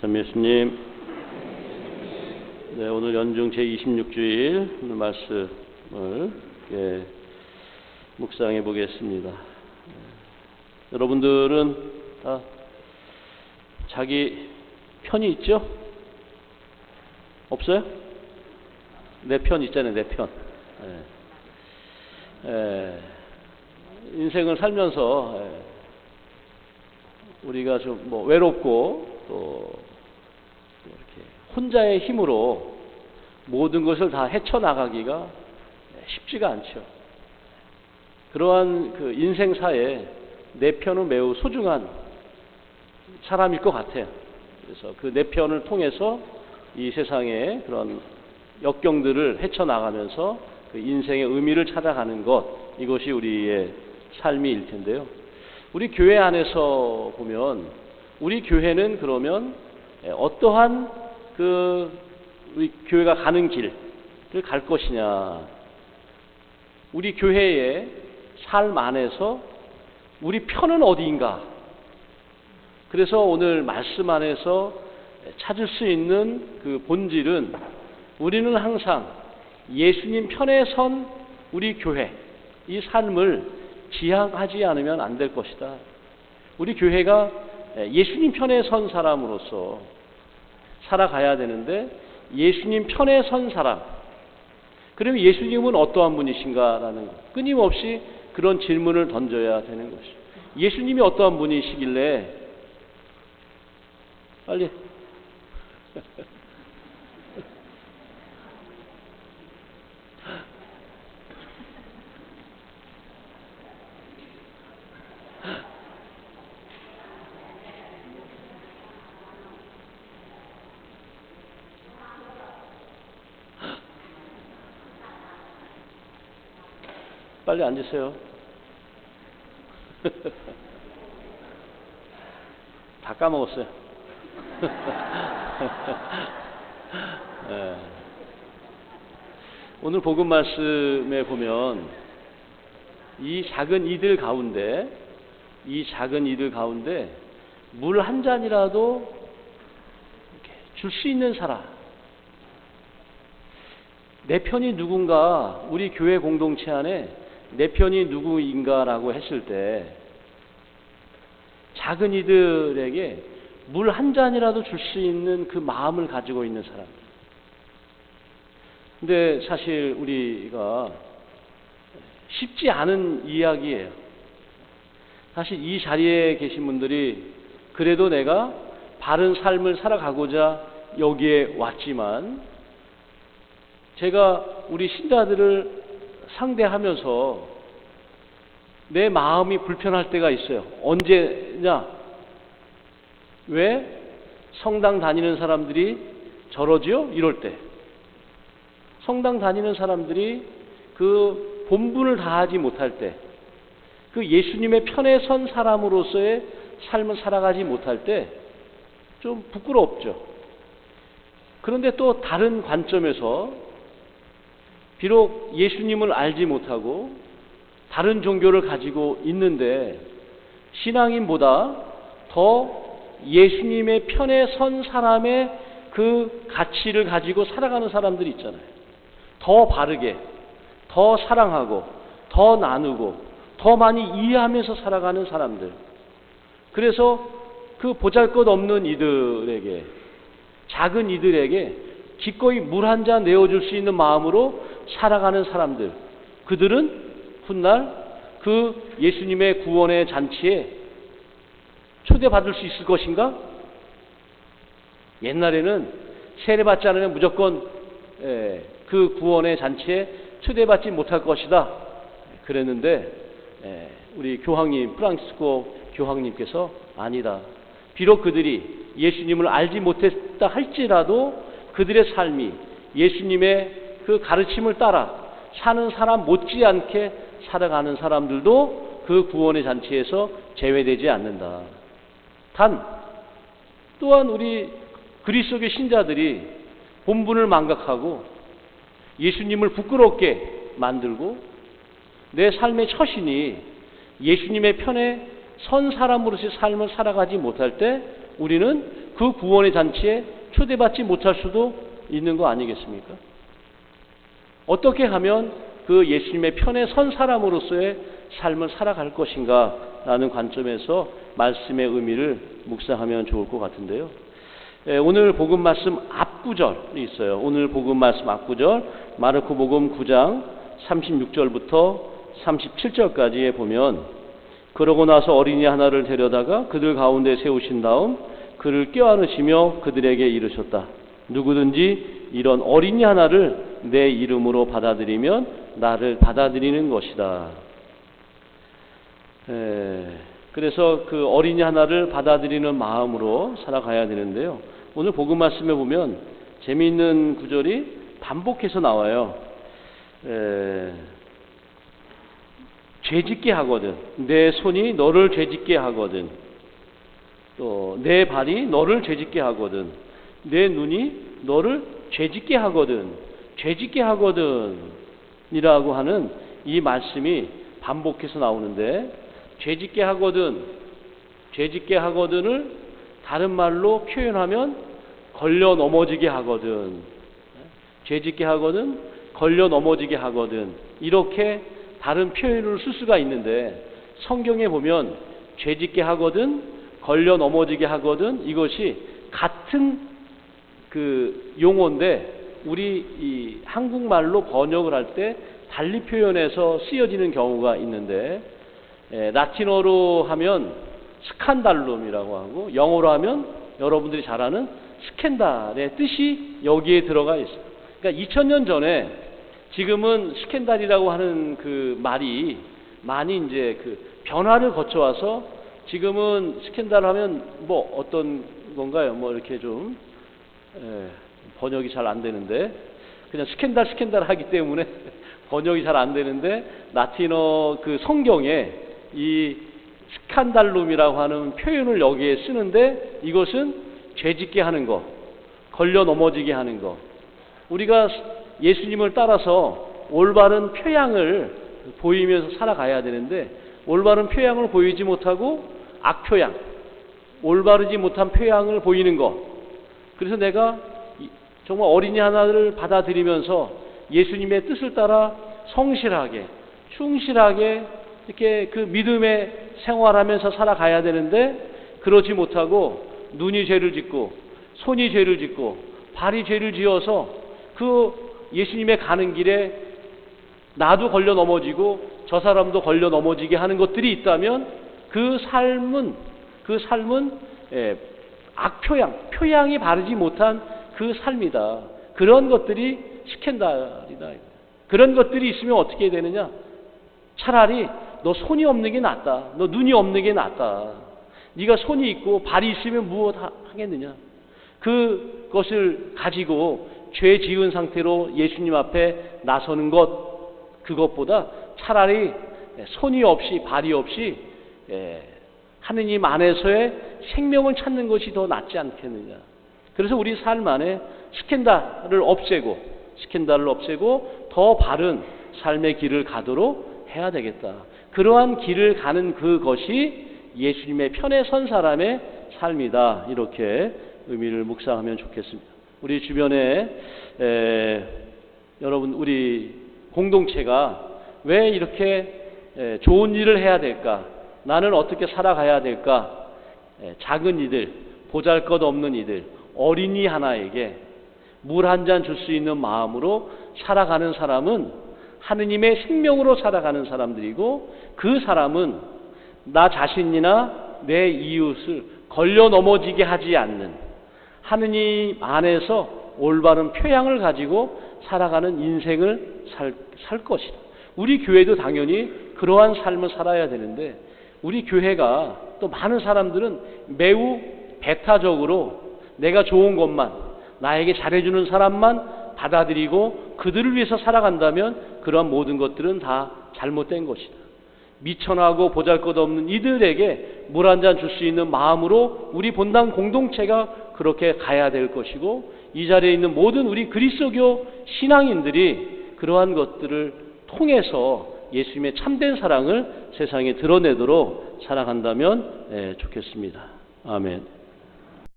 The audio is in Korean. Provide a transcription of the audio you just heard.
참 예수님, 네, 오늘 연중 제26주일 오늘 말씀을 묵상해 보겠습니다. 여러분들은 다 자기 편이 있죠? 없어요? 내 편 있잖아요, 내 편. 인생을 살면서 우리가 좀 외롭고 또 이렇게 혼자의 힘으로 모든 것을 다 헤쳐나가기가 쉽지가 않죠. 그러한 그 인생사에 내 편은 매우 소중한 사람일 것 같아요. 그래서 그 내 편을 통해서 이 세상의 그런 역경들을 헤쳐나가면서 그 인생의 의미를 찾아가는 것, 이것이 우리의 삶일 텐데요. 우리 교회 안에서 보면 우리 교회는 그러면 어떠한 우리 교회가 가는 길을 갈 것이냐, 우리 교회의 삶 안에서 우리 편은 어디인가. 그래서 오늘 말씀 안에서 찾을 수 있는 그 본질은 우리는 항상 예수님 편에 선 우리 교회, 이 삶을 지향하지 않으면 안 될 것이다. 우리 교회가 예수님 편에 선 사람으로서 살아가야 되는데, 예수님 편에 선 사람, 그러면 예수님은 어떠한 분이신가라는 것, 끊임없이 그런 질문을 던져야 되는 것이죠. 예수님이 어떠한 분이시길래, 빨리 빨리 앉으세요. 다 까먹었어요. 오늘 복음 말씀에 보면 이 작은 이들 가운데 물 한 잔이라도 줄 수 있는 사람, 내 편이 누군가, 우리 교회 공동체 안에 내 편이 누구인가라고 했을 때 작은 이들에게 물 한 잔이라도 줄 수 있는 그 마음을 가지고 있는 사람들. 근데 사실 우리가 쉽지 않은 이야기예요. 사실 이 자리에 계신 분들이 그래도 내가 바른 삶을 살아가고자 여기에 왔지만, 제가 우리 신자들을 상대하면서 내 마음이 불편할 때가 있어요. 언제냐? 왜 성당 다니는 사람들이 저러지요? 이럴 때. 성당 다니는 사람들이 그 본분을 다하지 못할 때, 그 예수님의 편에 선 사람으로서의 삶을 살아가지 못할 때 좀 부끄럽죠. 그런데 또 다른 관점에서 비록 예수님을 알지 못하고 다른 종교를 가지고 있는데 신앙인보다 더 예수님의 편에 선 사람의 그 가치를 가지고 살아가는 사람들이 있잖아요. 더 바르게, 더 사랑하고, 더 나누고, 더 많이 이해하면서 살아가는 사람들. 그래서 그 보잘것없는 이들에게, 작은 이들에게 기꺼이 물 한 잔 내어줄 수 있는 마음으로 살아가는 사람들, 그들은 훗날 그 예수님의 구원의 잔치에 초대받을 수 있을 것인가? 옛날에는 세례받지 않으면 무조건 그 구원의 잔치에 초대받지 못할 것이다 그랬는데, 우리 교황님, 프랑시스코 교황님께서 아니다. 비록 그들이 예수님을 알지 못했다 할지라도 그들의 삶이 예수님의 그 가르침을 따라 사는 사람 못지않게 살아가는 사람들도 그 구원의 잔치에서 제외되지 않는다. 또한 우리 그리스도교 신자들이 본분을 망각하고 예수님을 부끄럽게 만들고 내 삶의 처신이 예수님의 편에 선 사람으로서의 삶을 살아가지 못할 때 우리는 그 구원의 잔치에 초대받지 못할 수도 있는 거 아니겠습니까? 어떻게 하면 그 예수님의 편에 선 사람으로서의 삶을 살아갈 것인가 라는 관점에서 말씀의 의미를 묵상하면 좋을 것 같은데요. 오늘 복음 말씀 앞구절이 있어요. 오늘 복음 말씀 앞구절 마르코 복음 9장 36절부터 37절까지에 보면, 그러고 나서 어린이 하나를 데려다가 그들 가운데 세우신 다음 그를 껴안으시며 그들에게 이르셨다. 누구든지 이런 어린이 하나를 내 이름으로 받아들이면 나를 받아들이는 것이다. 그래서 그 어린이 하나를 받아들이는 마음으로 살아가야 되는데요. 오늘 복음 말씀에 보면 재미있는 구절이 반복해서 나와요. 죄짓게 하거든. 내 손이 너를 죄짓게 하거든. 또 내 발이 너를 죄짓게 하거든. 내 눈이 너를 죄짓게 하거든. 죄짓게 하거든 이라고 하는 이 말씀이 반복해서 나오는데, 죄짓게 하거든, 죄짓게 하거든을 다른 말로 표현하면 걸려 넘어지게 하거든, 죄짓게 하거든, 걸려 넘어지게 하거든, 이렇게 다른 표현을 쓸 수가 있는데, 성경에 보면 죄짓게 하거든, 걸려 넘어지게 하거든, 이것이 같은 그 용어인데 우리 이 한국말로 번역을 할 때 달리 표현해서 쓰여지는 경우가 있는데, 라틴어로 하면 스칸달룸이라고 하고 영어로 하면 여러분들이 잘 아는 스캔달의 뜻이 여기에 들어가 있어요. 그러니까 2000년 전에, 지금은 스캔달이라고 하는 그 말이 많이 이제 그 변화를 거쳐와서 지금은 스캔달 하면 뭐 어떤 건가요? 뭐 이렇게 좀 번역이 잘 안 되는데, 그냥 스캔달 하기 때문에 번역이 잘 안 되는데, 라틴어 그 성경에 이 스칸달룸이라고 하는 표현을 여기에 쓰는데, 이것은 죄짓게 하는 것, 걸려 넘어지게 하는 것. 우리가 예수님을 따라서 올바른 표양을 보이면서 살아가야 되는데, 올바른 표양을 보이지 못하고 악표양, 올바르지 못한 표양을 보이는 것. 그래서 내가 정말 어린이 하나를 받아들이면서 예수님의 뜻을 따라 성실하게, 충실하게 이렇게 그 믿음의 생활하면서 살아가야 되는데, 그러지 못하고 눈이 죄를 짓고 손이 죄를 짓고 발이 죄를 지어서 그 예수님의 가는 길에 나도 걸려 넘어지고 저 사람도 걸려 넘어지게 하는 것들이 있다면, 그 삶은 악표양, 표양이 바르지 못한 그 삶이다. 그런 것들이 스캔달이다. 그런 것들이 있으면 어떻게 되느냐? 차라리 너 손이 없는 게 낫다. 너 눈이 없는 게 낫다. 네가 손이 있고 발이 있으면 무엇 하겠느냐? 그것을 가지고 죄 지은 상태로 예수님 앞에 나서는 것, 그것보다 차라리 손이 없이 발이 없이 하느님 안에서의 생명을 찾는 것이 더 낫지 않겠느냐. 그래서 우리 삶 안에 스캔달을 없애고 더 바른 삶의 길을 가도록 해야 되겠다. 그러한 길을 가는 그것이 예수님의 편에 선 사람의 삶이다. 이렇게 의미를 묵상하면 좋겠습니다. 우리 주변에 여러분, 우리 공동체가 왜 이렇게 좋은 일을 해야 될까? 나는 어떻게 살아가야 될까? 작은 이들, 보잘것없는 이들, 어린이 하나에게 물 한 잔 줄 수 있는 마음으로 살아가는 사람은 하느님의 생명으로 살아가는 사람들이고, 그 사람은 나 자신이나 내 이웃을 걸려 넘어지게 하지 않는, 하느님 안에서 올바른 표양을 가지고 살아가는 인생을 살 것이다. 우리 교회도 당연히 그러한 삶을 살아야 되는데, 우리 교회가 또 많은 사람들은 매우 배타적으로 내가 좋은 것만, 나에게 잘해주는 사람만 받아들이고 그들을 위해서 살아간다면 그러한 모든 것들은 다 잘못된 것이다. 미천하고 보잘것없는 이들에게 물 한 잔 줄 수 있는 마음으로 우리 본당 공동체가 그렇게 가야 될 것이고, 이 자리에 있는 모든 우리 그리스도교 신앙인들이 그러한 것들을 통해서 예수님의 참된 사랑을 세상에 드러내도록 살아간다면 좋겠습니다. 아멘.